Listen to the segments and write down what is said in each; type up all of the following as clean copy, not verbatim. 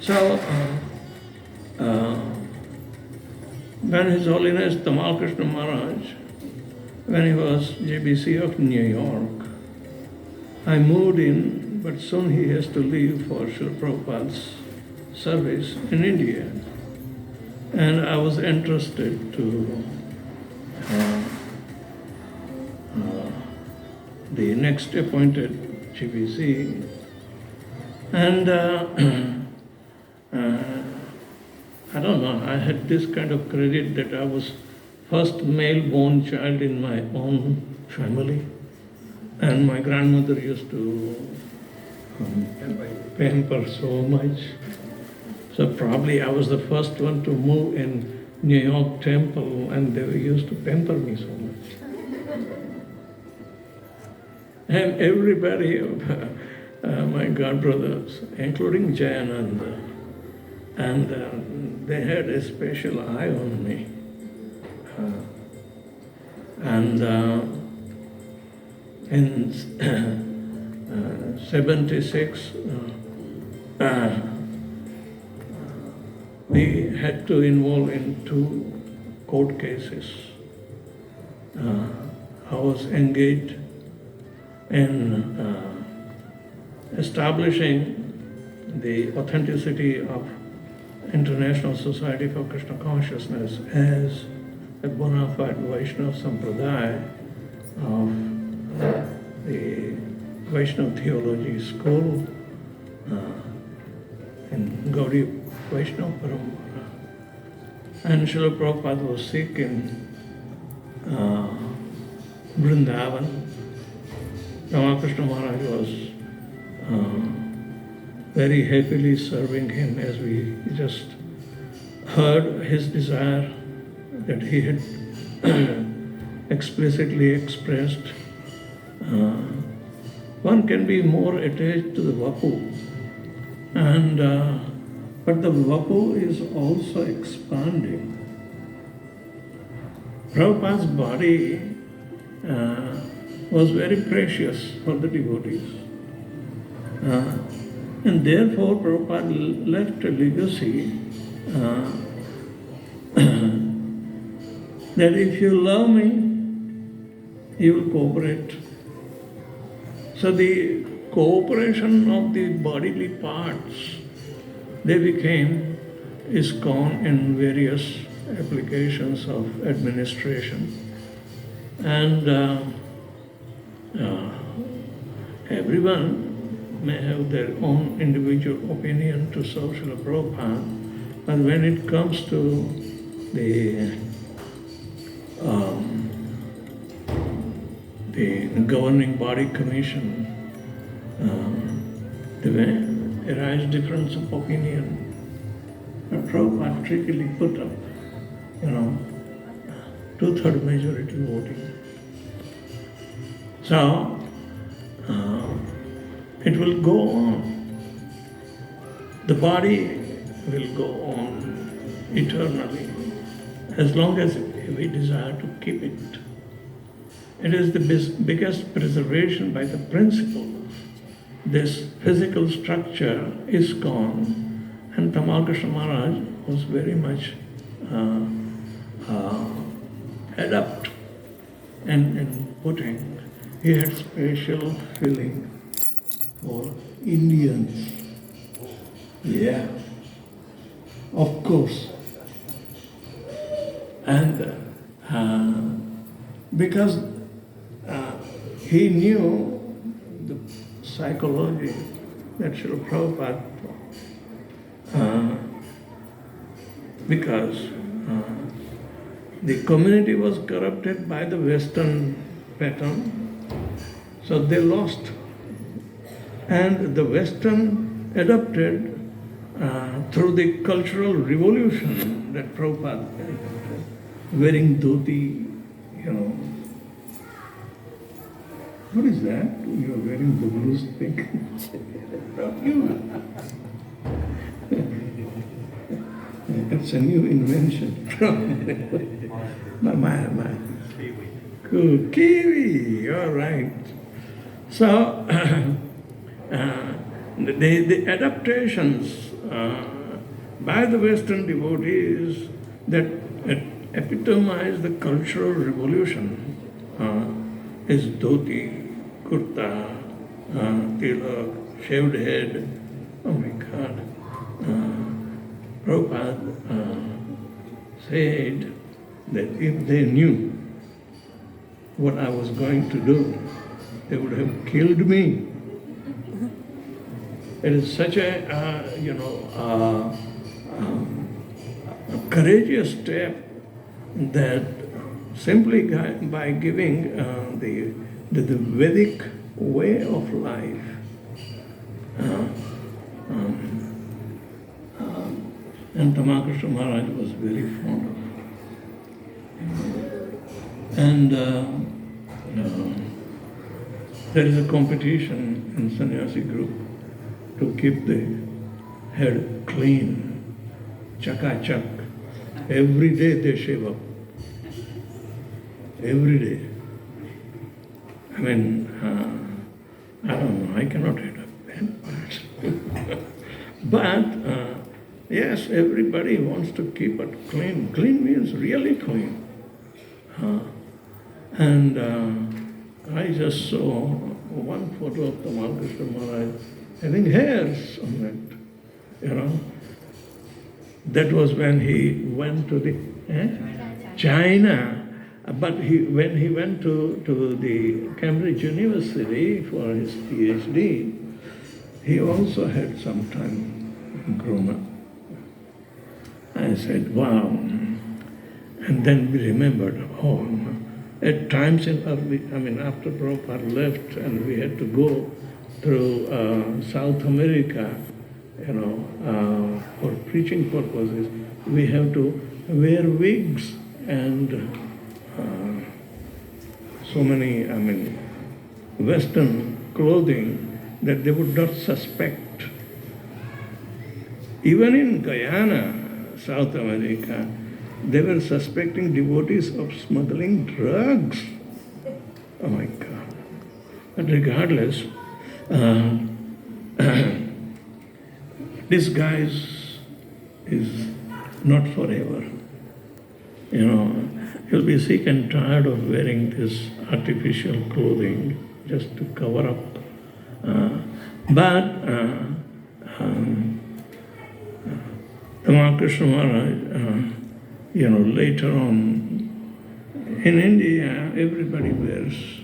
So, when His Holiness Tamal Krishna Maharaj, when he was JBC of New York, I moved in, but soon he has to leave for Srila Prabhupada's service in India. And I was interested to the next appointed GBC. And I don't know, I had this kind of credit that I was first male-born child in my own family. And my grandmother used to pamper so much. So probably I was the first one to move in New York temple, and they used to pamper me so much. And everybody, my godbrothers, including Jayananda, and they had a special eye on me. In 76, we had to involve in 2 court cases. I was engaged in establishing the authenticity of International Society for Krishna Consciousness as a bona fide Vaishnava Sampradaya of the Vaishnava Theology School in Gaudiya Vaishnava Parampara. And Srila Prabhupada was sick in Vrindavan. Ramakrishna Maharaj was very happily serving him, as we just heard his desire that he had explicitly expressed. One can be more attached to the Vapu, but the Vapu is also expanding. Prabhupada's body was very precious for the devotees. And therefore Prabhupada left a legacy that if you love me, you will cooperate. So the cooperation of the bodily parts, they became ISKCON in various applications of administration. And everyone may have their own individual opinion to serve Srila Prabhupada, but when it comes to the governing body commission, there may arise difference of opinion. But Prabhupada strictly put up, 2/3 majority voting. So, it will go on. The body will go on eternally, as long as we desire to keep it. It is the biggest preservation by the principle. This physical structure is gone, and Tamal Krishna Maharaj was very much adept in putting. He had special feeling for Indians. Yeah, of course. And because he knew the psychology that Srila Prabhupada taught, because the community was corrupted by the Western pattern, so they lost. And the Western adopted through the cultural revolution that Prabhupada wearing dhoti, What is that? You are wearing the blue thing. Not you. It's a new invention. my. Good. Kiwi, all right. So, the adaptations by the Western devotees that epitomize the cultural revolution is dhoti, kurta, tilak, shaved head. Oh my God. Prabhupada said that if they knew what I was going to do, they would have killed me. It is such a, a courageous step that simply by giving the Vedic way of life, and Tamal Krishna Maharaj was very fond of. And there is a competition in sannyasi group to keep the head clean, chaka-chak. Every day they shave up. Every day. I mean, I don't know, I cannot hit a pen. But yes, everybody wants to keep it clean. Clean means really clean. And I just saw one photo of Tamal Krishna Maharaj having hairs on it, That was when he went to the China. But when he went to the Cambridge University for his PhD, he also had some time grown up. I said, wow. And then we remembered, at times after Prabhupada left and we had to go through South America, for preaching purposes, we have to wear wigs and so many, Western clothing that they would not suspect. Even in Guyana, South America, they were suspecting devotees of smuggling drugs. Oh my God. But regardless, this guy is not forever. He'll be sick and tired of wearing this artificial clothing just to cover up. But Tamal Krishna Maharaj, later on, in India, everybody wears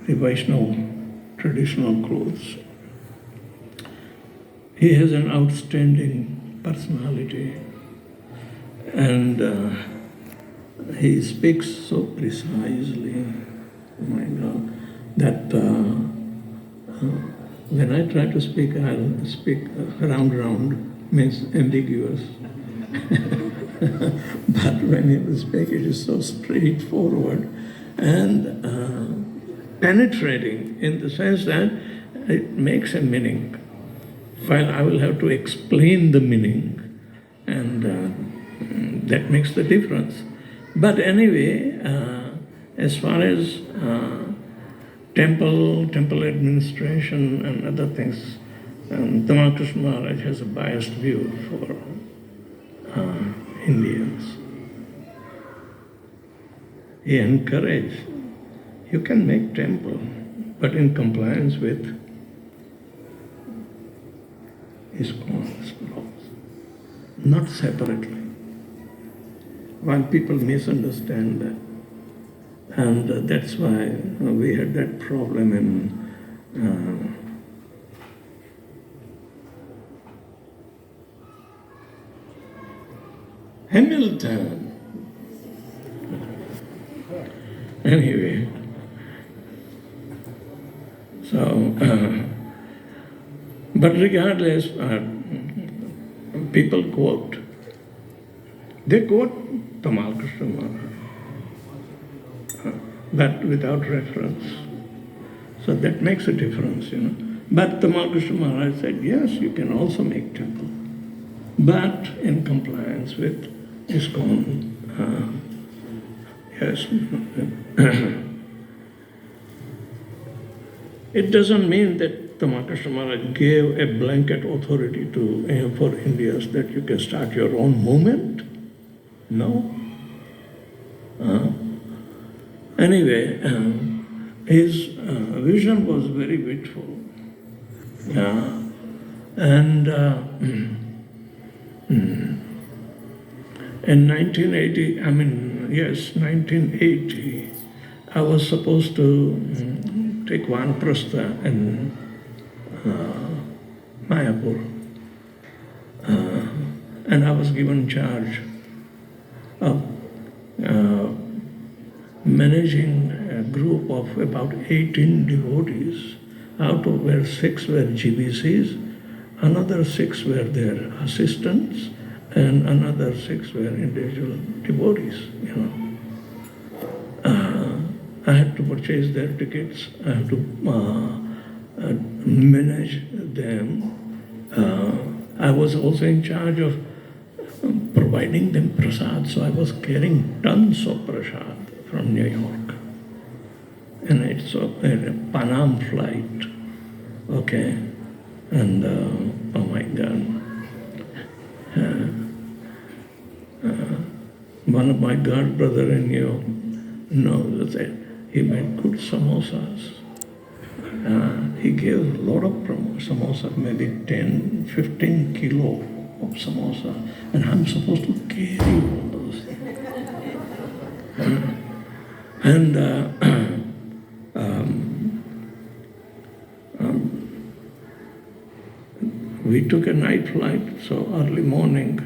the Vaishnava traditional clothes. He has an outstanding personality and he speaks so precisely, oh my God, that when I try to speak, I'll speak round, means ambiguous. But when he will speak, it is so straightforward and penetrating in the sense that it makes a meaning. While I will have to explain the meaning, and that makes the difference. But anyway, as far as temple administration and other things, Tamal Krishna Maharaj has a biased view for Indians. He encouraged, you can make temple, but in compliance with his laws, not separately. While people misunderstand that, and that's why we had that problem in Hamilton. Anyway, so, but regardless, people quote. They quote Tamal Krishna Maharaj, but without reference. So that makes a difference, But Tamal Krishna Maharaj said, yes, you can also make temple, but in compliance with ISKCON. Yes. It doesn't mean that Tamal Krishna Maharaj gave a blanket authority to for Indians that you can start your own movement? No. Anyway, his vision was very beautiful. And in 1980, I was supposed to take Vanaprastha in Mayapur. And I was given charge of managing a group of about 18 devotees, out of where 6 were GBCs, another 6 were their assistants, and another 6 were individual devotees, I had to purchase their tickets, I had to manage them. I was also in charge of providing them prasad, so I was carrying tons of prasad from New York. And it's a Panam flight, okay? And oh my God. One of my god brother in New York knows that he made good samosas. He gave a lot of samosas, maybe 10, 15 kilo of samosa, and I'm supposed to carry all those things. We took a night flight, so early morning,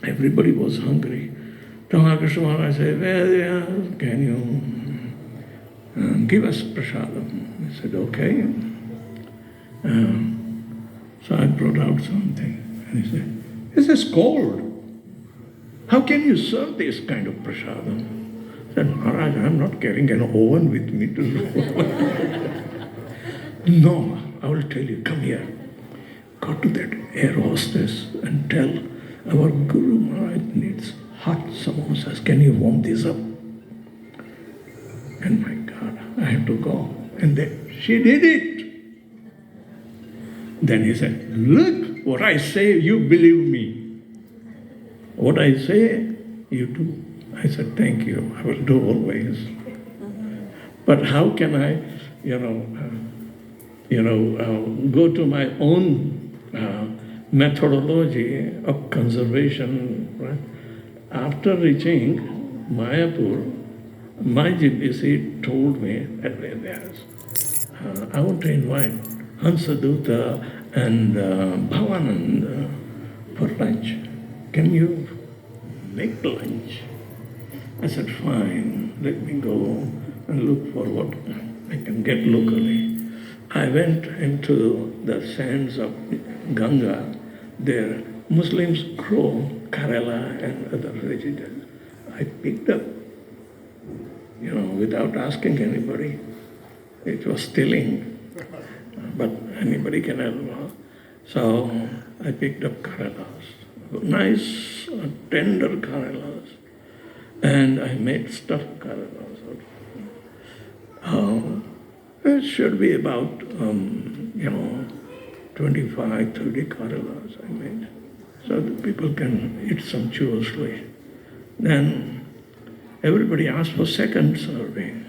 everybody was hungry. Tamal Krishna Maharaj said, "Well, can you give us prasadam?" I said, "Okay." So I brought out something, and he said, "This is cold. How can you serve this kind of prasadam?" I said, "Maharaj, I'm not carrying an oven with me to do." "No, I will tell you, come here. Go to that air hostess and tell our Guru Maharaj needs hot samosas. Can you warm this up?" And my God, I had to go. And then she did it. Then he said, "Look, what I say, you believe me. What I say, you do." I said, "Thank you, I will do always." But how can I, go to my own methodology of conservation, right? After reaching Mayapur, my GBC told me that I want to invite Hansaduta and Bhavanand for lunch. Can you make lunch? I said, "Fine, let me go and look for what I can get locally." I went into the sands of Ganga. There, Muslims grow Kerala and other vegetables. I picked up, without asking anybody. It was stealing, but anybody can help. So I picked up Kerelas, nice, tender Kerelas, and I made stuffed Kerelas. It should be about, 25, 30 Kerelas I made, so that people can eat sumptuously. Then everybody asked for second serving.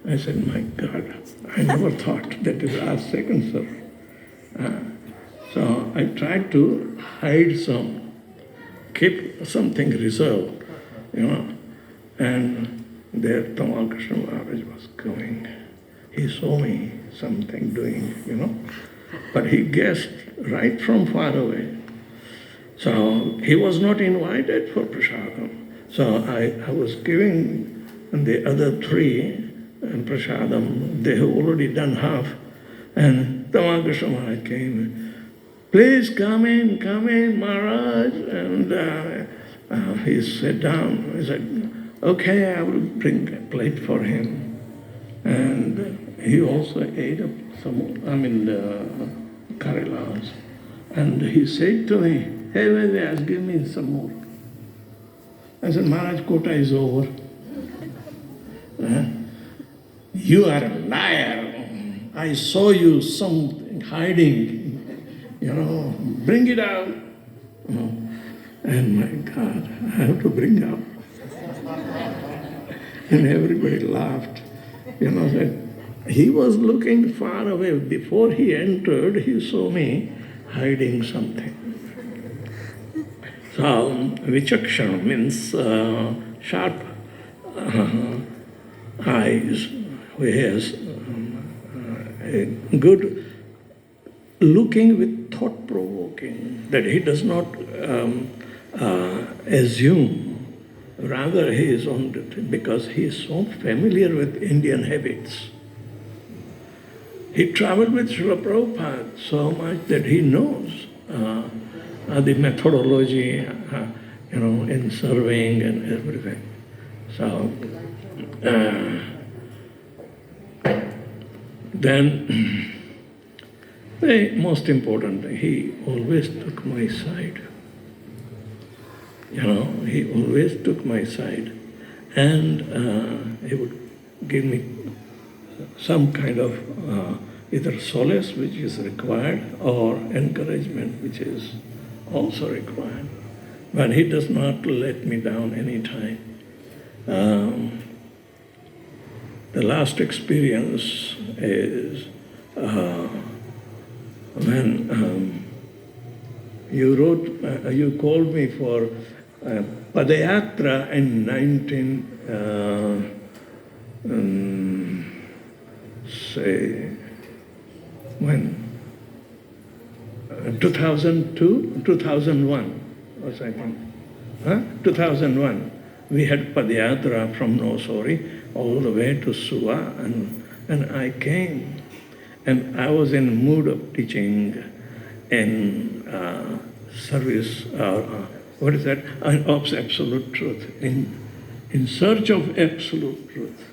I said, "My God, I never thought that they would ask second serving." So I tried to hide some, keep something reserved, and there Tamal Krishna Maharaj was going. He saw me something doing, but he guessed right from far away. So he was not invited for prasadam. So I was giving the other 3 prasadam. They have already done half. And Tamal Krishna Maharaj came. "Please come in, Maharaj." And he sat down. He said, "Okay, I will bring a plate for him." And he also ate up the Kerelas. And he said to me, "Hey, Vedas, give me some more." I said, "Maharaj, quota is over." "You are a liar. I saw you something hiding, bring it out. And my God, I have to bring out. And everybody laughed. That he was looking far away. Before he entered, he saw me hiding something. So, vichakshana means sharp eyes, who has a good looking with thought-provoking, that he does not assume. Rather, he is on it because he is so familiar with Indian habits. He traveled with Srila Prabhupada so much that he knows the methodology, in surveying and everything. So, then, the most important, he always took my side. He always took my side, and he would give me some kind of either solace, which is required, or encouragement, which is also required. But he does not let me down any time. The last experience is when you called me for Padayatra in 2002, 2001 was I think. 2001. We had Padayatra from Nosori all the way to Suva, and I came, and I was in mood of teaching in service, what is that? Of absolute truth, in search of absolute truth.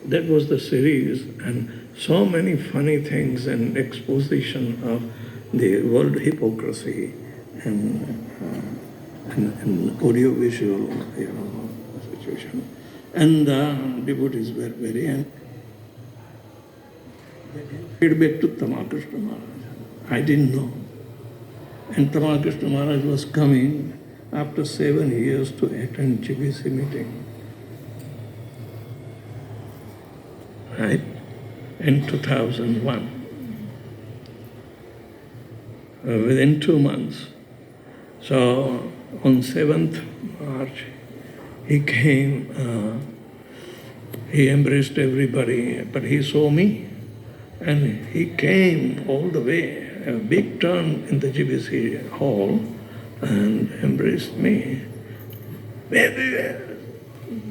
That was the series, and so many funny things and exposition of the world hypocrisy and audio-visual, situation. And the devotees were very feedback to Tamal Krishna Maharaj. I didn't know. And Tamal Krishna Maharaj was coming after 7 years to attend GBC meeting. Right? In 2001. Within 2 months. So on 7th March, he came, he embraced everybody, but he saw me, and he came all the way, a big turn in the GBC hall, and embraced me.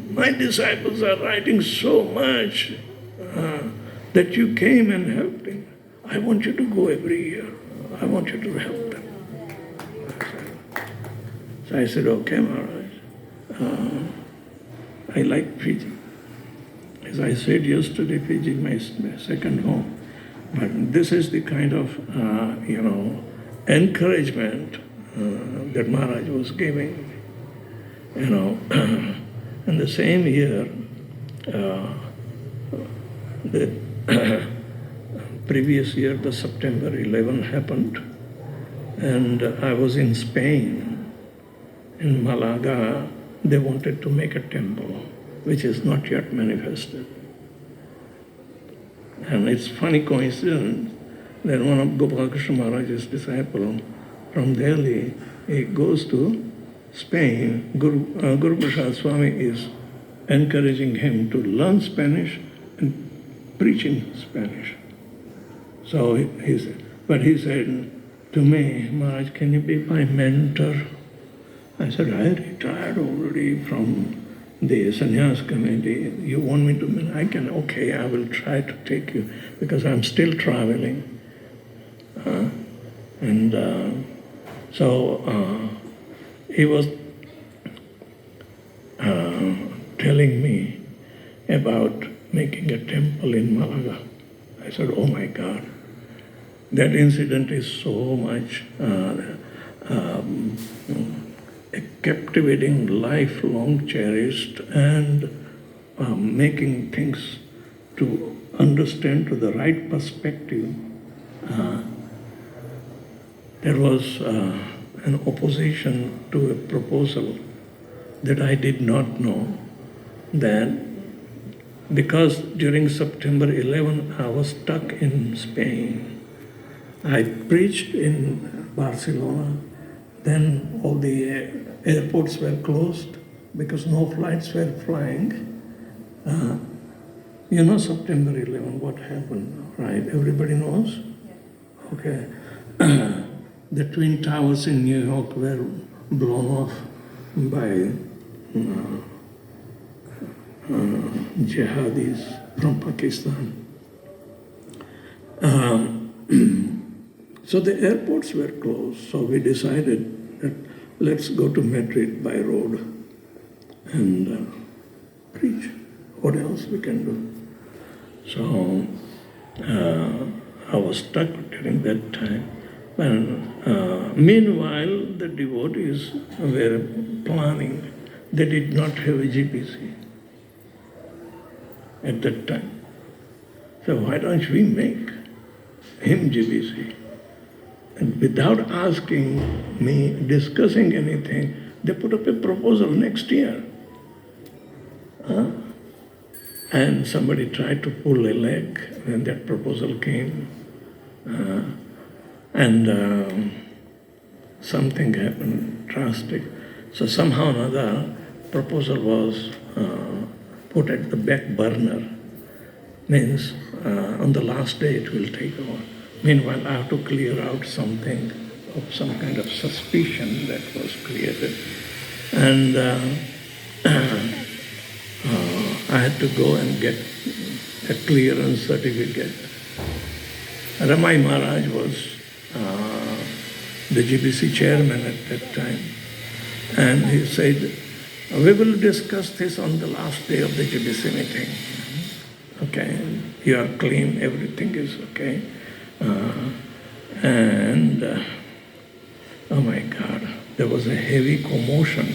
My disciples are writing so much that you came and helped him. I want you to go every year. I want you to help them. So I said, okay, Maharaj. I like Fiji. As I said yesterday, Fiji is my second home. But this is the kind of, encouragement that Maharaj was giving. In the same year, the previous year, the September 11 happened, and I was in Spain, in Malaga. They wanted to make a temple, which is not yet manifested. And it's funny coincidence that one of Gopal Krishna Maharaj's disciples from Delhi, he goes to Spain. Guru Prasad Swami is encouraging him to learn Spanish and preach in Spanish. So he said to me, Maharaj, can you be my mentor? I said, I retired already from the sannyas committee. You want me to? I can, okay, I will try to take you because I'm still traveling. So he was telling me about making a temple in Malaga. I said, oh my God, that incident is so much a captivating, lifelong cherished, and making things to understand to the right perspective, there was an opposition to a proposal that I did not know, that because during September 11 I was stuck in Spain. I preached in Barcelona, then all the airports were closed because no flights were flying. You know September 11, what happened, right? Everybody knows? Okay. The Twin Towers in New York were blown off by jihadis from Pakistan. So the airports were closed, so we decided that let's go to Madrid by road and preach. What else we can do? So I was stuck during that time. And meanwhile, the devotees were planning. They did not have a GBC at that time. So why don't we make him GBC? And without asking me, discussing anything, they put up a proposal next year. And somebody tried to pull a leg when that proposal came. And something happened drastic. So somehow or another, proposal was put at the back burner. Means on the last day it will take over. Meanwhile, I have to clear out something of some kind of suspicion that was created. And I had to go and get a clearance certificate. Ramai Maharaj was the GBC chairman at that time. And he said, we will discuss this on the last day of the GBC meeting. Okay, you are clean, everything is okay. Oh my God, there was a heavy commotion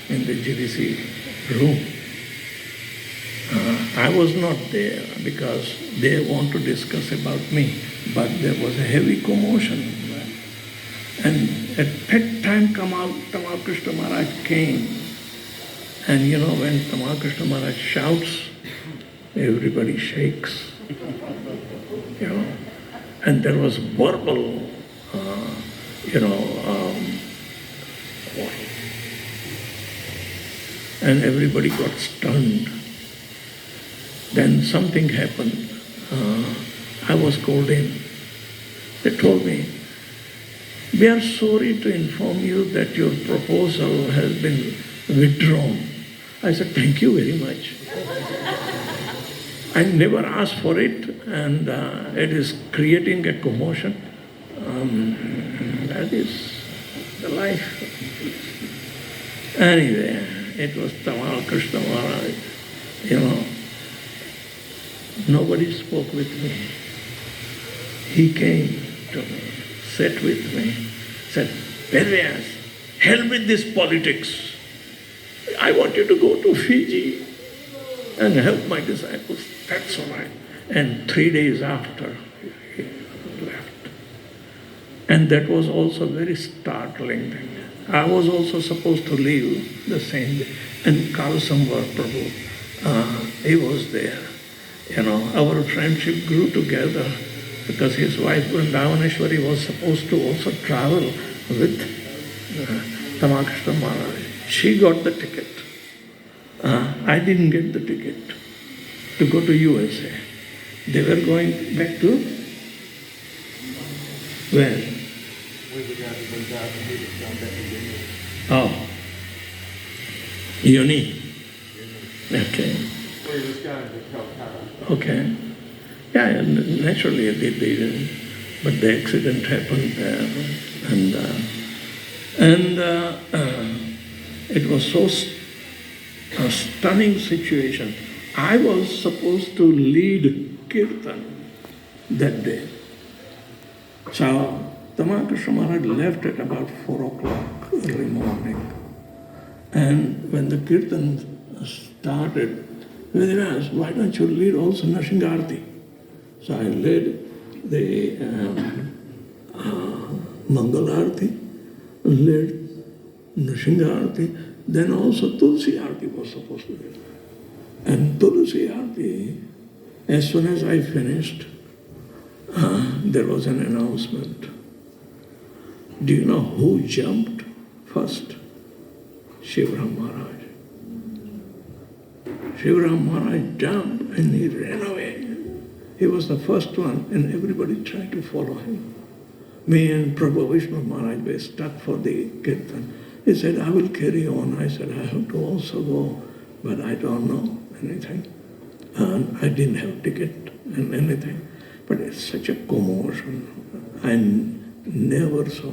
in the GBC room. I was not there because they want to discuss about me, but there was a heavy commotion. And at that time, Tamal Krishna Maharaj came. And you know, when Tamal Krishna Maharaj shouts, everybody shakes. You know, and there was verbal, and everybody got stunned. Then something happened. I was called in. They told me, we are sorry to inform you that your proposal has been withdrawn. I said, thank you very much. I never asked for it, and it is creating a commotion. That is the life. Anyway, it was Tamal Krishna Maharaj. You know, nobody spoke with me. He came to me, sat with me, said, Vedavyasapriya, hell with this politics. I want you to go to Fiji and help my disciples. That's all right. And 3 days after, he left. And that was also very startling thing. I was also supposed to leave the same day. And Kalasamvar Prabhu, he was there. You know, our friendship grew together because his wife Vrindavaneshwari was supposed to also travel with Tamal Krishna Maharaj. She got the ticket. I didn't get the ticket to go to USA. They were going back to where? Oh, Uni. Okay. Okay. Yeah, naturally they did, but the accident happened there, and it was so a stunning situation. I was supposed to lead Kirtan that day. So Tamal Krishna Maharaj left at about 4 o'clock early morning. And when the Kirtan started, Vedavyasapriya, why don't you lead also Narsingarti? So I led the Mangal Arati, led Nrsimha Arati, then also Tulsi Arati was supposed to be. And Tulsi Arati, as soon as I finished, there was an announcement. Do you know who jumped first? Shivram Maharaj. Shivram Maharaj jumped and he ran away. He was the first one and everybody tried to follow him. Me and Prabhu Vishnu Maharaj were stuck for the kirtan. He said, I will carry on. I said, I have to also go, but I don't know anything. And I didn't have ticket and anything. But it's such a commotion. I never saw.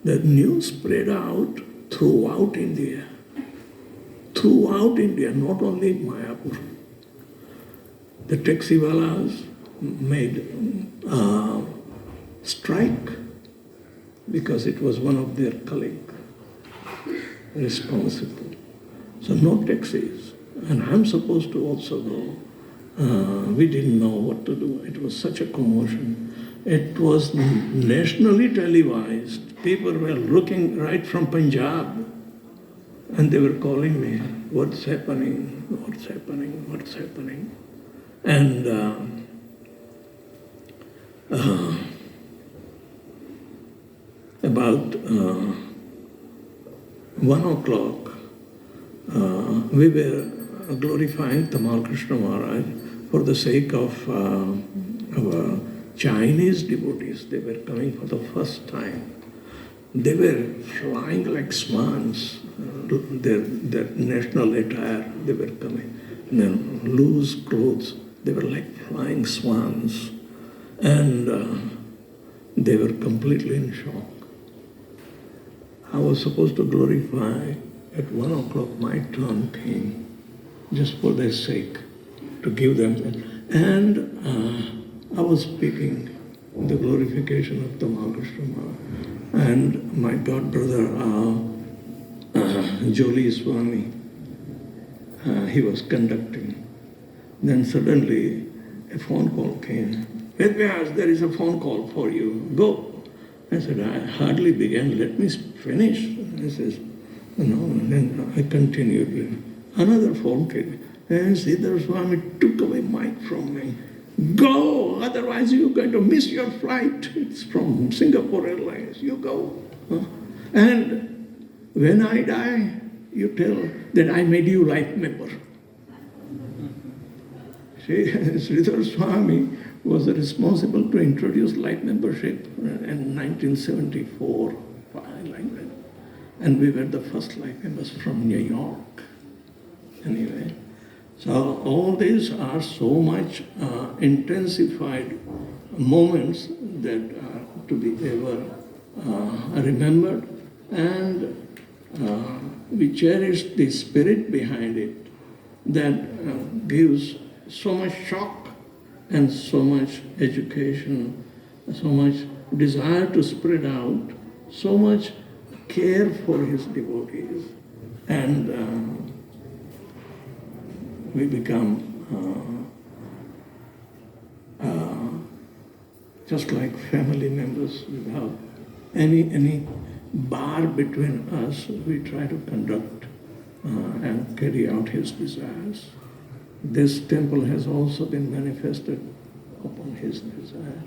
The news spread out throughout India. Throughout India, not only Mayapur. The taxiwalas made strike because it was one of their colleagues responsible. So no taxis. And I'm supposed to also go. We didn't know what to do. It was such a commotion. It was nationally televised. People were looking right from Punjab and they were calling me, what's happening, what's happening, what's happening. And about 1 o'clock, we were glorifying Tamal Krishna Maharaj for the sake of our Chinese devotees. They were coming for the first time. They were flying like swans, their national attire, they were coming. And then loose clothes, they were like flying swans. And they were completely in shock. I was supposed to glorify. At 1 o'clock, my turn came, just for their sake, to give them. And I was speaking the glorification of Tamal Krishna Maharaj. And my god brother, Joli Swami, he was conducting. Then suddenly a phone call came. Vedavyasapriya, there is a phone call for you. Go. I said, I hardly began. Let me finish. He says, and then I continued. Another phone came. And Siddhar Swami took away mic from me. Go, otherwise you're going to miss your flight. It's from Singapore Airlines. You go. And when I die, you tell that I made you life member. Siddhar Swami was responsible to introduce life membership in 1974, like that. And we were the first life members from New York. Anyway, so all these are so much intensified moments that are to be ever remembered, and we cherish the spirit behind it that gives so much shock and so much education, so much desire to spread out, so much care for his devotees, and we become just like family members without any bar between us. We try to conduct and carry out his desires. This temple has also been manifested upon his desire,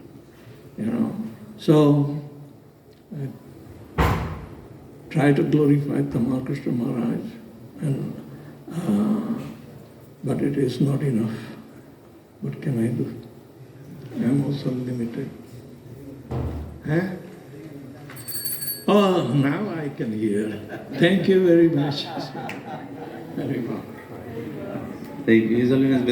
So I try to glorify Tamal Krishna Maharaj, but it is not enough. What can I do? I am also limited. Oh, now I can hear. Thank you very much. Very much. He is always